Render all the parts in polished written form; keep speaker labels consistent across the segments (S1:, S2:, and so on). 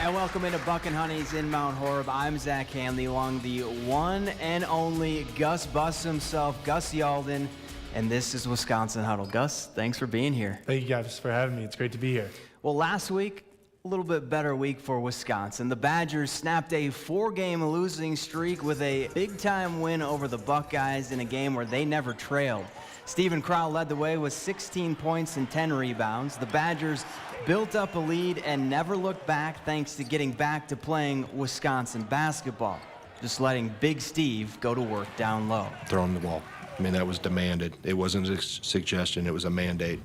S1: And welcome into Buck and Honey's in Mount Horeb. I'm Zach Hanley along the one and only Gus Bus himself, Gus Yalden, and this is Wisconsin Huddle. Gus, thanks for being here.
S2: Thank you guys for having me. It's great to be here.
S1: Well, last week, a little bit better week for Wisconsin. The Badgers snapped a 4-game losing streak with a big-time win over the Buckeyes in a game where they never trailed. Stephen Crowell led the way with 16 points and 10 rebounds. The Badgers built up a lead and never looked back thanks to getting back to playing Wisconsin basketball. Just letting Big Steve go to work down low.
S3: Throw him the ball. I mean, that was demanded. It wasn't a suggestion, it was a mandate.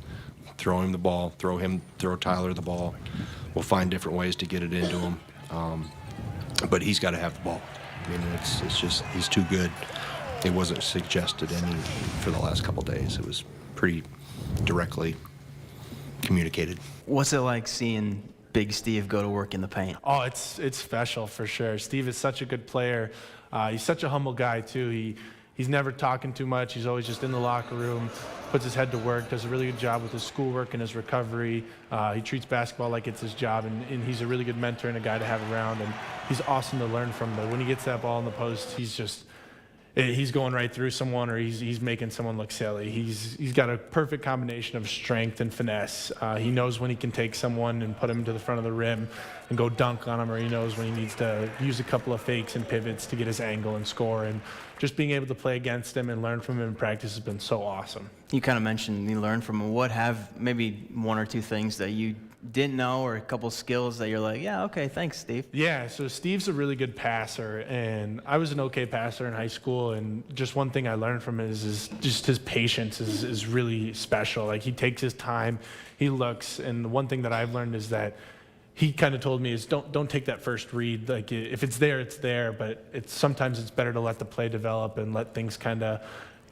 S3: Throw him the ball, throw Tyler the ball. We'll find different ways to get it into him. But he's got to have the ball. I mean, it's just, he's too good. It wasn't suggested any for the last couple days. It was pretty directly communicated.
S1: What's it like seeing Big Steve go to work in the paint?
S2: Oh, it's special for sure. Steve is such a good player. He's such a humble guy too. He's never talking too much. He's always just in the locker room, puts his head to work, does a really good job with his schoolwork and his recovery. He treats basketball like it's his job, and he's a really good mentor and a guy to have around, and he's awesome to learn from. But when he gets that ball in the post, he's going right through someone, or he's making someone look silly. He's got a perfect combination of strength and finesse. He knows when he can take someone and put him to the front of the rim and go dunk on him, or he knows when he needs to use a couple of fakes and pivots to get his angle and score. And just being able to play against him and learn from him in practice has been so awesome.
S1: You kind of mentioned you learned from him. What have maybe one or two things that you didn't know, or a couple skills that you're like, yeah, okay, thanks, Steve?
S2: Yeah, so Steve's a really good passer, and I was an okay passer in high school, and just one thing I learned from him is just his patience is really special. Like, he takes his time, he looks, and one thing that I've learned is that he kind of told me is don't take that first read. Like, if it's there, it's there, but sometimes it's better to let the play develop and let things kind of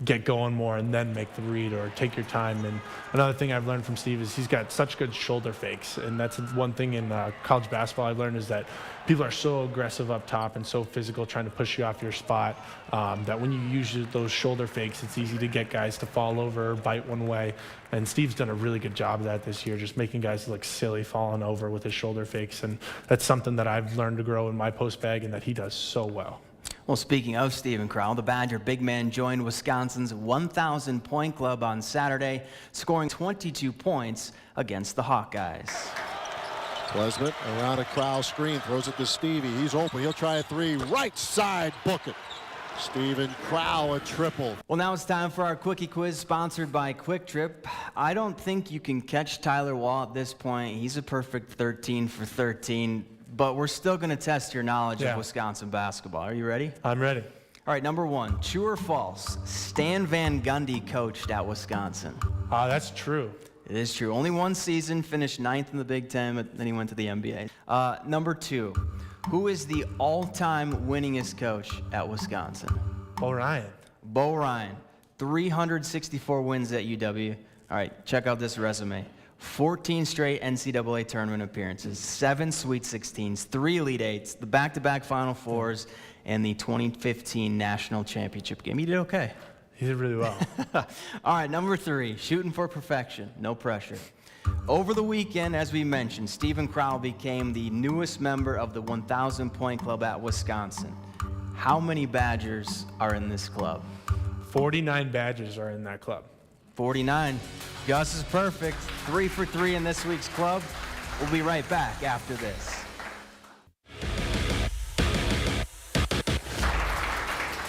S2: get going more and then make the read, or take your time. And another thing I've learned from Steve is he's got such good shoulder fakes, and that's one thing in college basketball I've learned is that people are so aggressive up top and so physical trying to push you off your spot that when you use those shoulder fakes, it's easy to get guys to fall over or bite one way. And Steve's done a really good job of that this year, just making guys look silly falling over with his shoulder fakes, and that's something that I've learned to grow in my post bag and that he does so well.
S1: Well, speaking of Stephen Crowell, the Badger big man joined Wisconsin's 1,000-point club on Saturday, scoring 22 points against the Hawkeyes.
S4: Klesmit around a Crowell screen, throws it to Stevie. He's open. He'll try a three. Right side, book it. Stephen Crowell, a triple.
S1: Well, now it's time for our Quickie Quiz, sponsored by Quick Trip. I don't think you can catch Tyler Wall at this point. He's a perfect 13 for 13. But we're still going to test your knowledge of Wisconsin basketball. Are you ready?
S2: I'm ready.
S1: All right, number one, true or false? Stan Van Gundy coached at Wisconsin.
S2: That's true.
S1: It is true. Only one season, finished 9th in the Big Ten, but then he went to the NBA. Number two, who is the all-time winningest coach at Wisconsin?
S2: Bo Ryan.
S1: Bo Ryan, 364 wins at UW. All right, check out this resume. 14 straight NCAA tournament appearances, 7 Sweet 16s, 3 Elite Eights, the back-to-back Final Fours, and the 2015 National Championship game. He did okay.
S2: He did really well.
S1: All right, number three, shooting for perfection, no pressure. Over the weekend, as we mentioned, Stephen Crowell became the newest member of the 1,000-point club at Wisconsin. How many Badgers are in this club?
S2: 49 Badgers are in that club.
S1: 49. Gus is perfect. 3 for 3 in this week's club. We'll be right back after this.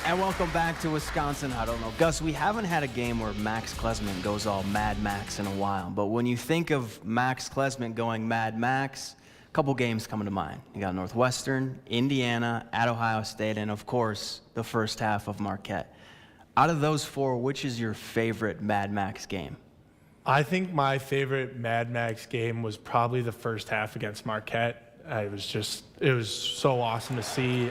S1: And welcome back to Wisconsin. I don't know, Gus, we haven't had a game where Max Klesmit goes all Mad Max in a while. But when you think of Max Klesmit going Mad Max, a couple games come to mind. You got Northwestern, Indiana, at Ohio State, and of course, the first half of Marquette. Out of those four, which is your favorite Mad Max game?
S2: I think my favorite Mad Max game was probably the first half against Marquette. It was so awesome to see.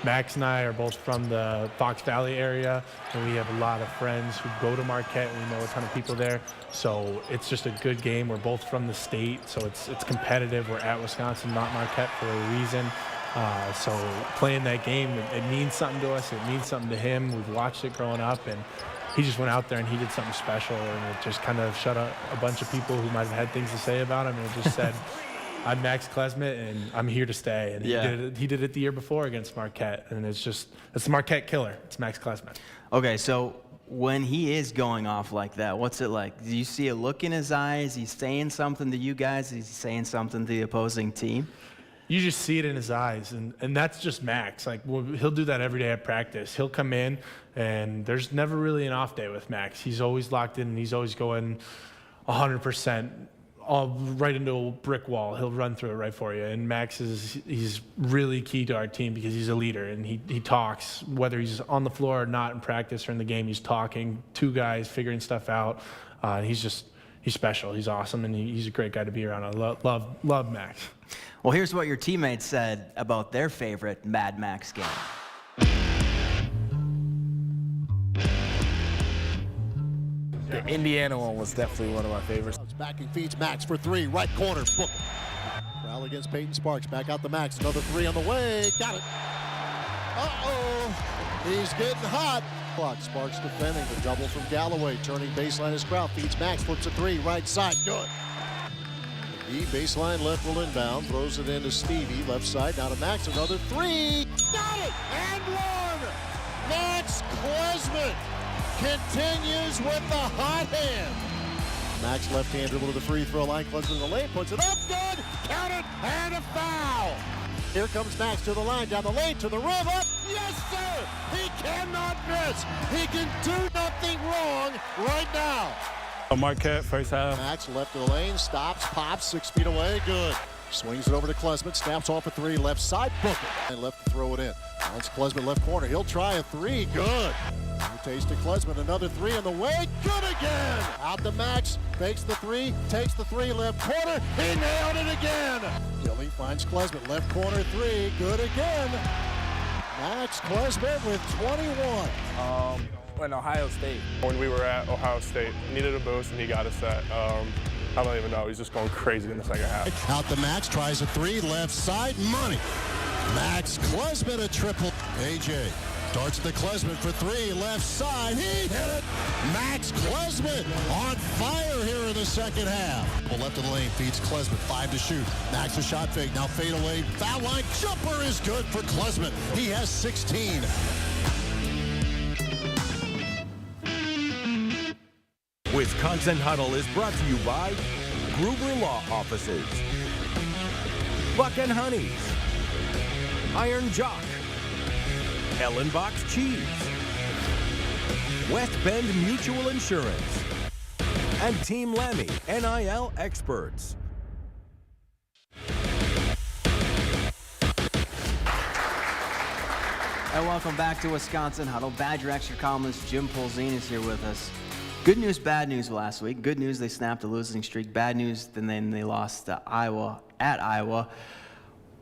S2: Max and I are both from the Fox Valley area, and we have a lot of friends who go to Marquette, and we know a ton of people there. So it's just a good game. We're both from the state, so it's competitive. We're at Wisconsin, not Marquette, for a reason. So playing that game, it means something to us. It means something to him. We've watched it growing up, and he just went out there and he did something special, and it just kind of shut up a bunch of people who might have had things to say about him, and it just said, I'm Max Klesmet, and I'm here to stay. And he did it the year before against Marquette, and it's the Marquette killer. It's Max Klesmet.
S1: Okay, so when he is going off like that, what's it like? Do you see a look in his eyes? He's saying something to you guys? He's saying something to the opposing team?
S2: You just see it in his eyes, and that's just Max. Like, he'll do that every day at practice. He'll come in, and there's never really an off day with Max. He's always locked in, and he's always going 100%, all right into a brick wall. He'll run through it right for you. And Max he's really key to our team because he's a leader, and he talks, whether he's on the floor or not in practice or in the game. He's talking to guys, figuring stuff out. He's special. He's awesome, and he's a great guy to be around. I love Max.
S1: Well, here's what your teammates said about their favorite Mad Max game.
S5: The Indiana one was definitely one of my favorites.
S4: Backing feeds Max for three, right corner, book. Foul against Peyton Sparks, back out to Max, another three on the way, got it. He's getting hot. Clock, Sparks defending, the double from Galloway, turning baseline is Kraut, feeds Max, flips a three, right side, good. McGee, baseline left will inbound, throws it into Stevie, left side, now to Max, another three, got it, and one! Max Klesmet continues with the hot hand. Max left hand dribble to the free throw line, Klesmet in the lane, puts it up, good, count it, and a foul. Here comes Max to the line, down the lane, to the rim, up, yes sir! He cannot miss, he can do nothing wrong right now.
S6: Marquette, first half.
S4: Max left of the lane, stops, pops, 6 feet away, good. Swings it over to Klesmet, snaps off a three, left side, book it. And left to throw it in. That's Klesmet left corner, he'll try a three, good. Taste to Klesmet, another three on the way, good again! Out to Max, fakes the three, takes the three, left corner, he nailed it again! Gilly finds Klesmet, left corner three, good again! Max Klesmet with 21.
S5: In Ohio State.
S6: When we were at Ohio State, needed a boost, and he got us that. I don't even know. He's just going crazy in the second half.
S4: Out to Max, tries a three, left side, money. Max Klesmet a triple. AJ starts to Klesmet for three, left side, he hit it. Max Klesmet on fire here in the second half. Well, left of the lane, feeds Klesmet, 5 to shoot. Max a shot fake, now fade away, foul line, jumper is good for Klesmet. He has 16.
S7: Wisconsin Huddle is brought to you by Gruber Law Offices, Buck and Honey's, Iron Jock, Ellenbox Cheese, West Bend Mutual Insurance, and Team Lemmy, NIL experts.
S1: And welcome back to Wisconsin Huddle. Badger extra columnist Jim Polzin is here with us. Good news, bad news last week. Good news, they snapped a losing streak. Bad news, then they lost to Iowa at Iowa.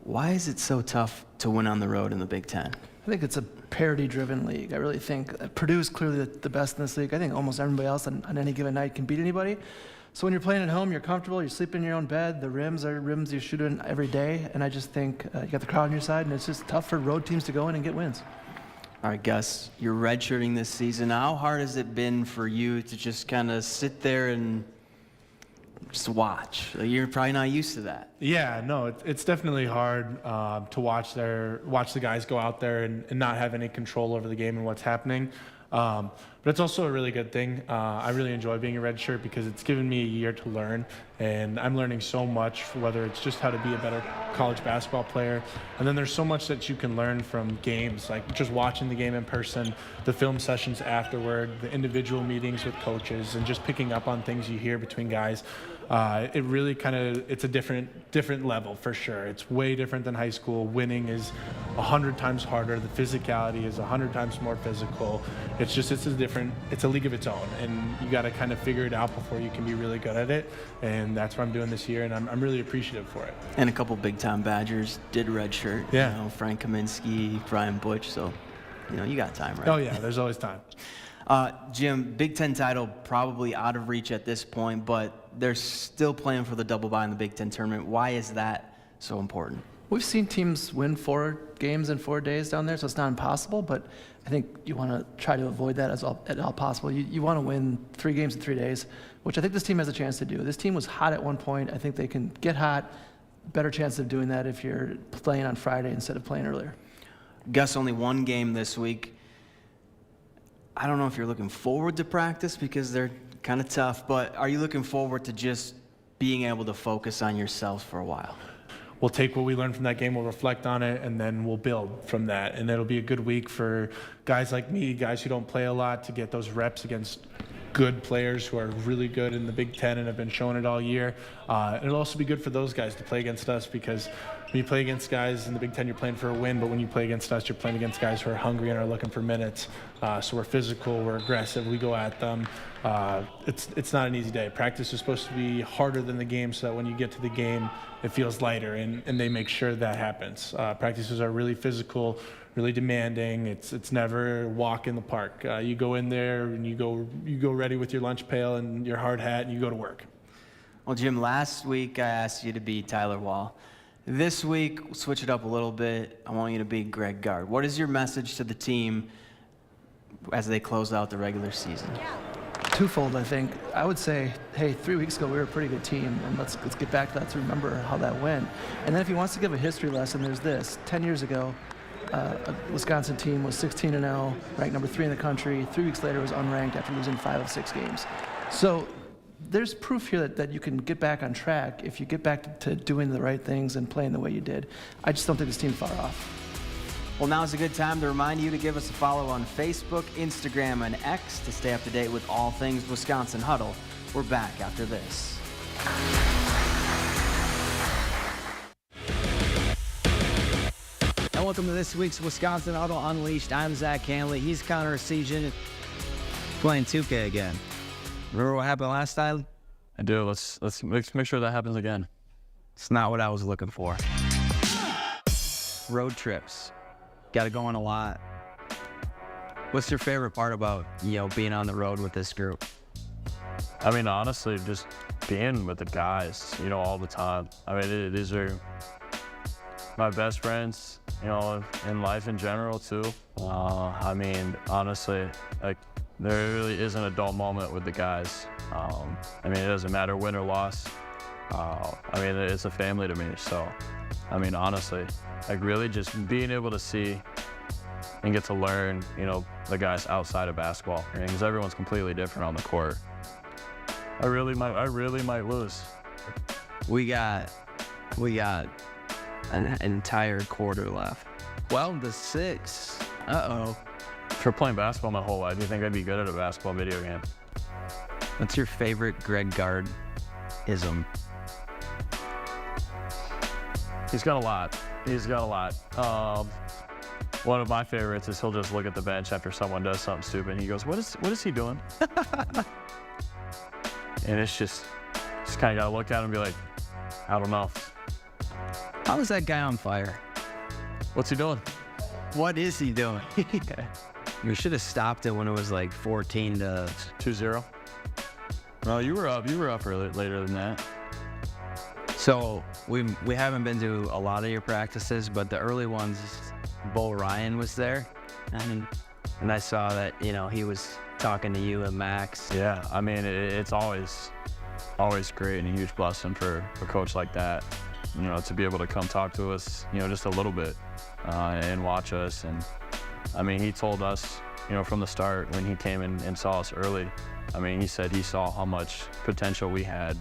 S1: Why is it so tough to win on the road in the Big Ten?
S8: I think it's a parity-driven league. I really think Purdue's clearly the best in this league. I think almost everybody else on any given night can beat anybody. So when you're playing at home, you're comfortable, you're sleeping in your own bed. The rims are rims you shoot in every day. And I just think you got the crowd on your side, and it's just tough for road teams to go in and get wins.
S1: All right, Gus, you're redshirting this season. How hard has it been for you to just kind of sit there and just watch? You're probably not used to that.
S2: Yeah, no, it's definitely hard to watch the guys go out there and not have any control over the game and what's happening. But it's also a really good thing. I really enjoy being a red shirt because it's given me a year to learn, and I'm learning so much, whether it's just how to be a better college basketball player. And then there's so much that you can learn from games, like just watching the game in person, the film sessions afterward, the individual meetings with coaches, and just picking up on things you hear between guys. It really it's a different level for sure. It's way different than high school. Winning is 100 times harder. The physicality is 100 times more physical. It's a league of its own, and you got to kind of figure it out before you can be really good at it. And that's what I'm doing this year, and I'm really appreciative for it.
S1: And a couple big-time Badgers did redshirt.
S2: Yeah.
S1: You know, Frank Kaminsky, Brian Butch, so you got time, right?
S2: Oh yeah, there's always time.
S1: Jim, Big Ten title probably out of reach at this point, but they're still playing for the double bye in the Big Ten tournament. Why is that so important?
S8: We've seen teams win 4 games in 4 days down there, so it's not impossible, but I think you want to try to avoid that at all possible. You want to win 3 games in 3 days, which I think this team has a chance to do. This team was hot at one point. I think they can get hot. better chance of doing that if you're playing on Friday instead of playing earlier.
S1: Gus, only one game this week. I don't know if you're looking forward to practice because they're kind of tough, but are you looking forward to just being able to focus on yourself for a while?
S2: We'll take what we learned from that game, we'll reflect on it, and then we'll build from that. And it'll be a good week for guys like me, guys who don't play a lot, to get those reps against good players who are really good in the Big Ten and have been showing it all year. It'll also be good for those guys to play against us, because when you play against guys in the Big Ten, you're playing for a win, but when you play against us, you're playing against guys who are hungry and are looking for minutes. So we're physical, we're aggressive, we go at them. It's not an easy day. Practice is supposed to be harder than the game, so that when you get to the game, it feels lighter, and they make sure that happens. Practices are really physical, really demanding. It's never walk in the park. You go in there and you go ready with your lunch pail and your hard hat, and you go to work.
S1: Well, Jim, last week I asked you to be Tyler Wall. This week, we'll switch it up a little bit. I want you to be Greg Gard. What is your message to the team as they close out the regular season?
S8: Twofold, I think. I would say, hey, 3 weeks ago we were a pretty good team, and let's get back to that to remember how that went. And then if he wants to give a history lesson, there's this. 10 years ago, a Wisconsin team was 16-0, ranked number 3 in the country. 3 weeks later, it was unranked after losing 5 of 6 games. So there's proof here that you can get back on track if you get back to doing the right things and playing the way you did. I just don't think this team's far off.
S1: Well, now is a good time to remind you to give us a follow on Facebook, Instagram, and X to stay up to date with all things Wisconsin Huddle. We're back after this.
S9: And welcome to this week's Wisconsin Huddle Unleashed. I'm Zach Hanley. He's Connor Sejan, playing 2K again. Remember what happened last time?
S10: I do. Let's make sure that happens again.
S9: It's not what I was looking for. Road trips. Got to go on a lot. What's your favorite part about, being on the road with this group?
S10: I mean, honestly, just being with the guys, all the time. I mean, these are my best friends, in life in general, too. I mean, honestly, there really isn't a dull moment with the guys. I mean, it doesn't matter win or loss. I mean, it's a family to me. So, I mean, honestly, really just being able to see and get to learn, the guys outside of basketball, because everyone's completely different on the court. I really might lose.
S9: We got an entire quarter left. 12-6. Uh-oh.
S10: For playing basketball my whole life, do you think I'd be good at a basketball video game?
S9: What's your favorite Greg Gard-ism?
S10: He's got a lot. One of my favorites is he'll just look at the bench after someone does something stupid, and he goes, what is he doing? And it's just kind of got to look at him and be like, I don't know.
S9: How is that guy on fire?
S10: What's he doing?
S9: What is he doing? We should have stopped it when it was like 14 to
S10: 2-0. Well, you were up later than that.
S9: So we haven't been to a lot of your practices, but the early ones, Bo Ryan was there, and I saw that he was talking to you and Max.
S10: Yeah, I mean it's always great and a huge blessing for a coach like that, to be able to come talk to us, just a little bit, and watch us. And I mean, he told us, from the start when he came in and saw us early. I mean, he said he saw how much potential we had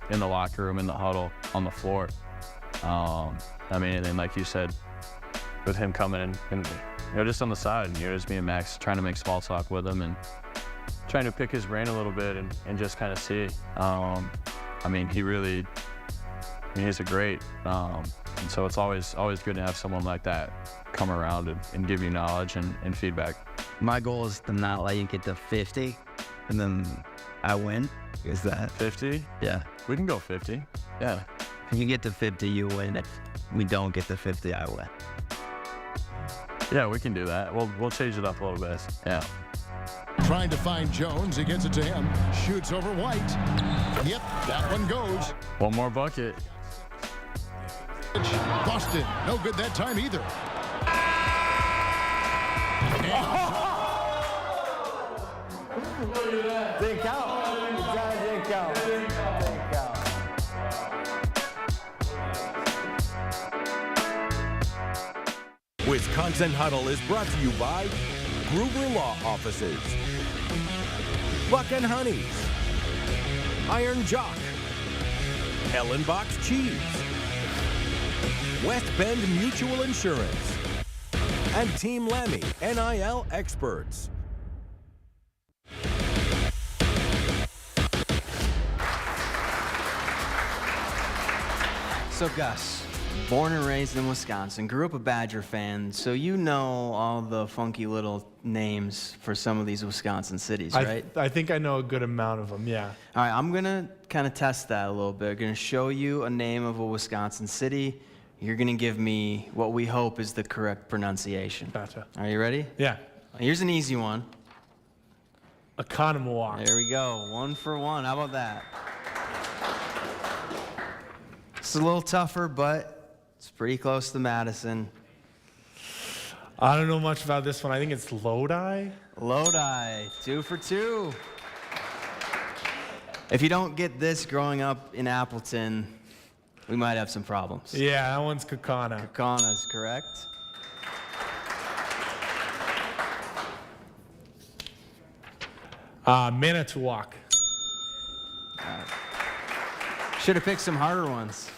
S10: in the locker room, in the huddle, on the floor. I mean, and then like you said, with him coming in and just on the side, just me and Max trying to make small talk with him and trying to pick his brain a little bit and just kind of see. I mean, he's a great. And so it's always good to have someone like that come around and give you knowledge and feedback.
S9: My goal is to not let you get to 50, and then I win. Is that
S10: 50?
S9: Yeah.
S10: We can go 50. Yeah.
S9: If you get to 50, you win. If we don't get to 50, I win.
S10: Yeah, we can do that. We'll change it up a little bit. Yeah.
S4: Trying to find Jones. He gets it to him. Shoots over White. Yep, that one goes.
S10: One more bucket.
S4: Boston. No good that time either.
S1: Didn't count. Didn't count.
S7: Wisconsin Huddle is brought to you by Gruber Law Offices, Buck and Honey's, Iron Jock, Ellenbox Cheese, West Bend Mutual Insurance, and Team Lemmy, NIL experts.
S1: So Gus, born and raised in Wisconsin, grew up a Badger fan, so you know all the funky little names for some of these Wisconsin cities, right?
S2: I think I know a good amount of them, yeah.
S1: All right, I'm going to kind of test that a little bit. I'm going to show you a name of a Wisconsin city. You're going to give me what we hope is the correct pronunciation.
S2: Gotcha.
S1: Are you ready?
S2: Yeah.
S1: Here's an easy one.
S2: Economowoc.
S1: There we go. 1 for 1. How about that? It's a little tougher, but it's pretty close to Madison.
S2: I don't know much about this one. I think it's Lodi.
S1: Lodi, 2 for 2. If you don't get this growing up in Appleton, we might have some problems.
S2: Yeah, that one's Kaukauna.
S1: Kaukauna is correct.
S2: Manitowoc.
S1: Should have picked some harder ones.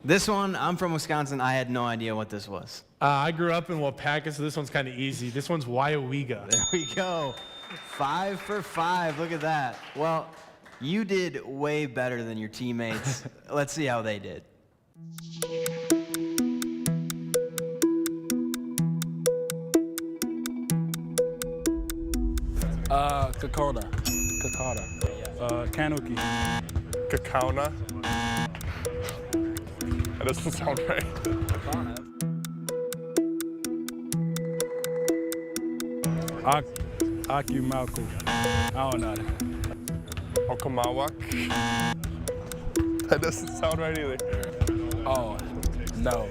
S1: This one, I'm from Wisconsin. I had no idea what this was.
S2: I grew up in Waupaca, so this one's kind of easy. This one's Wyowega.
S1: There we go. 5 for 5. Look at that. Well, you did way better than your teammates. Let's see how they did.
S5: Kakona. Kanuki.
S6: Kaukauna. That doesn't sound right.
S5: Akumalku. I don't know.
S6: Okamawak. That doesn't sound right either.
S5: Oh, no.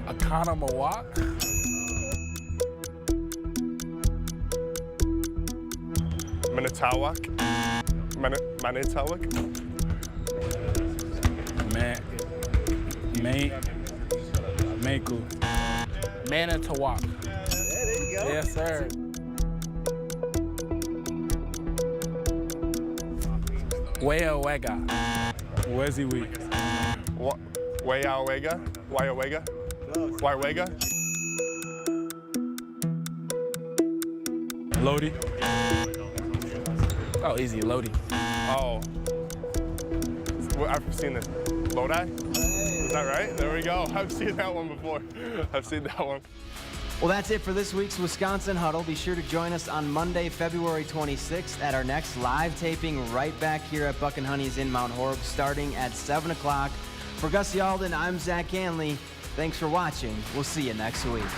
S5: Economowak?
S6: Manitowok. Manitowok. Manku.
S5: Manitowoc.
S1: Yeah, there you go.
S5: Yes, sir. Wyowega. Weziwi.
S6: Wyowega.
S5: Lodi. Oh, easy, Lodi.
S6: Oh. Well, I've seen it. Lodi? Is that right? There we go. I've seen that one before. I've seen that one.
S1: Well, that's it for this week's Wisconsin Huddle. Be sure to join us on Monday, February 26th at our next live taping right back here at Buck and Honey's in Mount Horeb, starting at 7 o'clock. For Gus Yalden, I'm Zach Hanley. Thanks for watching. We'll see you next week.